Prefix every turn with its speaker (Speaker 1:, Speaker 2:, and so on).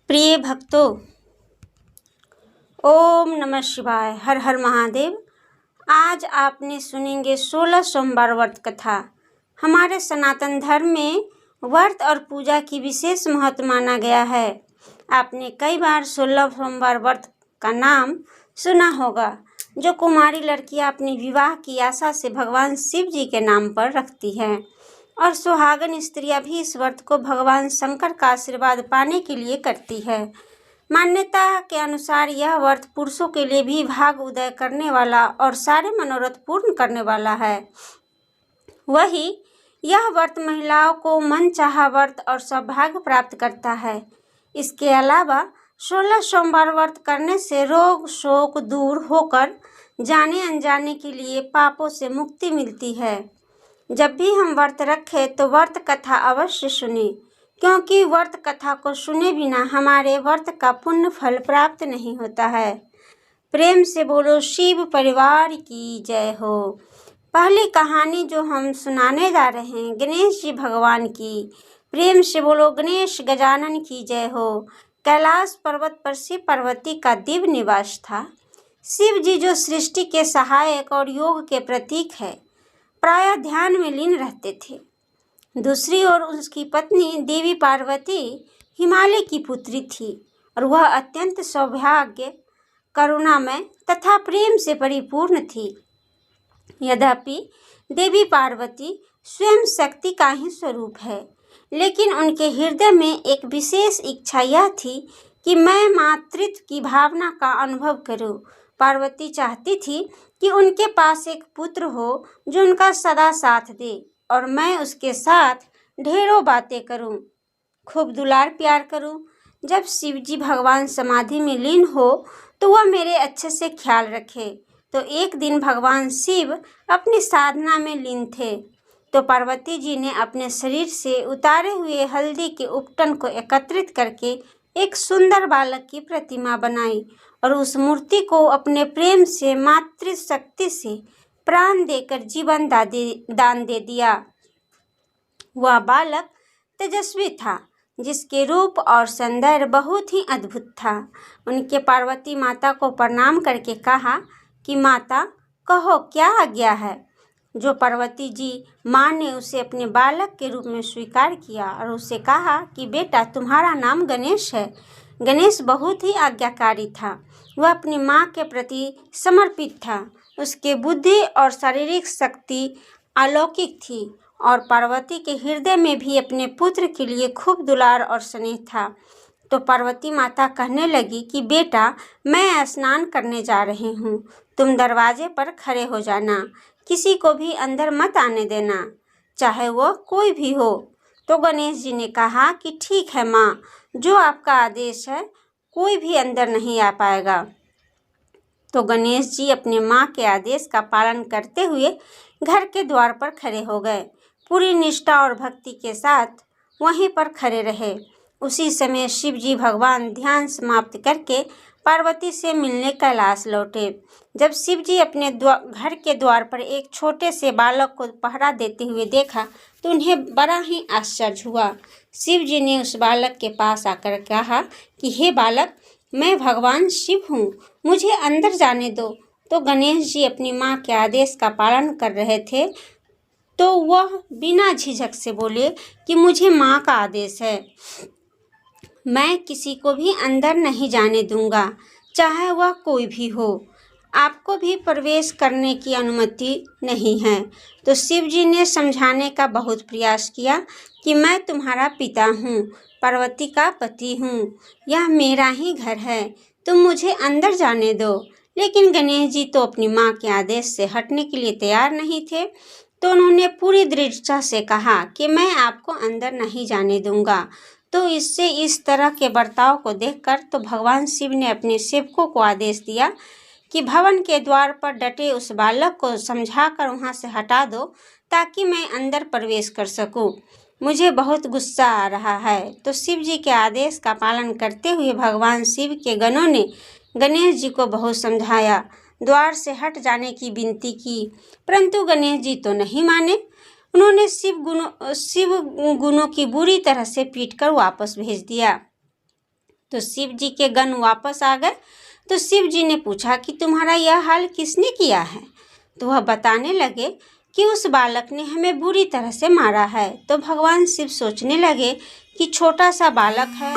Speaker 1: प्रिय भक्तों, ओम नमः शिवाय, हर हर महादेव। आज आपने सुनेंगे 16 सोमवार व्रत कथा। हमारे सनातन धर्म में व्रत और पूजा की विशेष महत्व माना गया है। आपने कई बार 16 सोमवार व्रत का नाम सुना होगा, जो कुमारी लड़कियां अपनी विवाह की आशा से भगवान शिव जी के नाम पर रखती हैं, और सुहागन स्त्रियां भी इस व्रत को भगवान शंकर का आशीर्वाद पाने के लिए करती है। मान्यता के अनुसार यह व्रत पुरुषों के लिए भी भाग उदय करने वाला और सारे मनोरथ पूर्ण करने वाला है। वही यह व्रत महिलाओं को मनचाहा व्रत और सौभाग्य प्राप्त करता है। इसके अलावा 16 सोमवार व्रत करने से रोग शोक दूर होकर जाने अनजाने के लिए पापों से मुक्ति मिलती है। जब भी हम व्रत रखें तो व्रत कथा अवश्य सुने, क्योंकि व्रत कथा को सुने बिना हमारे व्रत का पुण्य फल प्राप्त नहीं होता है। प्रेम से बोलो शिव परिवार की जय हो। पहली कहानी जो हम सुनाने जा रहे हैं गणेश जी भगवान की। प्रेम से बोलो गणेश गजानन की जय हो। कैलाश पर्वत पर शिव पार्वती का दिव्य निवास था। शिव जी जो सृष्टि के सहायक और योग के प्रतीक है, प्रायः ध्यान में लीन रहते थे। दूसरी ओर उसकी पत्नी देवी पार्वती हिमालय की पुत्री थी, और वह अत्यंत सौभाग्य, करुणामय तथा प्रेम से परिपूर्ण थी। यद्यपि देवी पार्वती स्वयं शक्ति का ही स्वरूप है, लेकिन उनके हृदय में एक विशेष इच्छा यह थी कि मैं मातृत्व की भावना का अनुभव करूं। पार्वती चाहती थी कि उनके पास एक पुत्र हो जो उनका सदा साथ दे, और मैं उसके साथ ढेरों बातें करूं, खूब दुलार प्यार करूं। जब शिवजी भगवान समाधि में लीन हो तो वह मेरे अच्छे से ख्याल रखे। तो एक दिन भगवान शिव अपनी साधना में लीन थे, तो पार्वती जी ने अपने शरीर से उतारे हुए हल्दी के उपटन को एकत्रित करके एक सुंदर बालक की प्रतिमा बनाई, और उस मूर्ति को अपने प्रेम से मातृशक्ति से प्राण देकर जीवन दान दे दिया। वह बालक तेजस्वी था, जिसके रूप और सौंदर्य बहुत ही अद्भुत था। उनके पार्वती माता को प्रणाम करके कहा कि माता, कहो क्या आज्ञा है। जो पार्वती जी माँ ने उसे अपने बालक के रूप में स्वीकार किया और उसे कहा कि बेटा, तुम्हारा नाम गणेश है। गणेश बहुत ही आज्ञाकारी था। वह अपनी माँ के प्रति समर्पित था। उसके बुद्धि और शारीरिक शक्ति अलौकिक थी, और पार्वती के हृदय में भी अपने पुत्र के लिए खूब दुलार और स्नेह था। तो पार्वती माता कहने लगी कि बेटा, मैं स्नान करने जा रही हूँ, तुम दरवाजे पर खड़े हो जाना, किसी को भी अंदर मत आने देना, चाहे वह कोई भी हो। तो गणेश जी ने कहा कि ठीक है माँ, जो आपका आदेश है, कोई भी अंदर नहीं आ पाएगा। तो गणेश जी अपने माँ के आदेश का पालन करते हुए घर के द्वार पर खड़े हो गए। पूरी निष्ठा और भक्ति के साथ वहीं पर खड़े रहे। उसी समय शिव जी भगवान ध्यान समाप्त करके पार्वती से मिलने कैलाश लौटे। जब शिव जी अपने घर के द्वार पर एक छोटे से बालक को पहरा देते हुए देखा तो उन्हें बड़ा ही आश्चर्य हुआ। शिव जी ने उस बालक के पास आकर कहा कि हे बालक, मैं भगवान शिव हूँ, मुझे अंदर जाने दो। तो गणेश जी अपनी माँ के आदेश का पालन कर रहे थे, तो वह बिना झिझक से बोले कि मुझे माँ का आदेश है, मैं किसी को भी अंदर नहीं जाने दूंगा, चाहे वह कोई भी हो। आपको भी प्रवेश करने की अनुमति नहीं है। तो शिव जी ने समझाने का बहुत प्रयास किया कि मैं तुम्हारा पिता हूँ, पार्वती का पति हूँ, यह मेरा ही घर है, तुम मुझे अंदर जाने दो। लेकिन गणेश जी तो अपनी माँ के आदेश से हटने के लिए तैयार नहीं थे। तो उन्होंने पूरी दृढ़ता से कहा कि मैं आपको अंदर नहीं जाने दूंगा। तो इससे इस तरह के बर्ताव को देखकर तो भगवान शिव ने अपने सेवकों को आदेश दिया कि भवन के द्वार पर डटे उस बालक को समझाकर वहां से हटा दो, ताकि मैं अंदर प्रवेश कर सकूं। मुझे बहुत गुस्सा आ रहा है। तो शिव जी के आदेश का पालन करते हुए भगवान शिव के गणों ने गणेश जी को बहुत समझाया, द्वार से हट जाने की विनती की, परंतु गणेश जी तो नहीं माने। उन्होंने शिव गुणों की बुरी तरह से पीटकर वापस भेज दिया। तो शिव जी के गण वापस आ गए। तो शिव जी ने पूछा कि तुम्हारा यह हाल किसने किया है। तो वह बताने लगे कि उस बालक ने हमें बुरी तरह से मारा है। तो भगवान शिव सोचने लगे कि छोटा सा बालक है,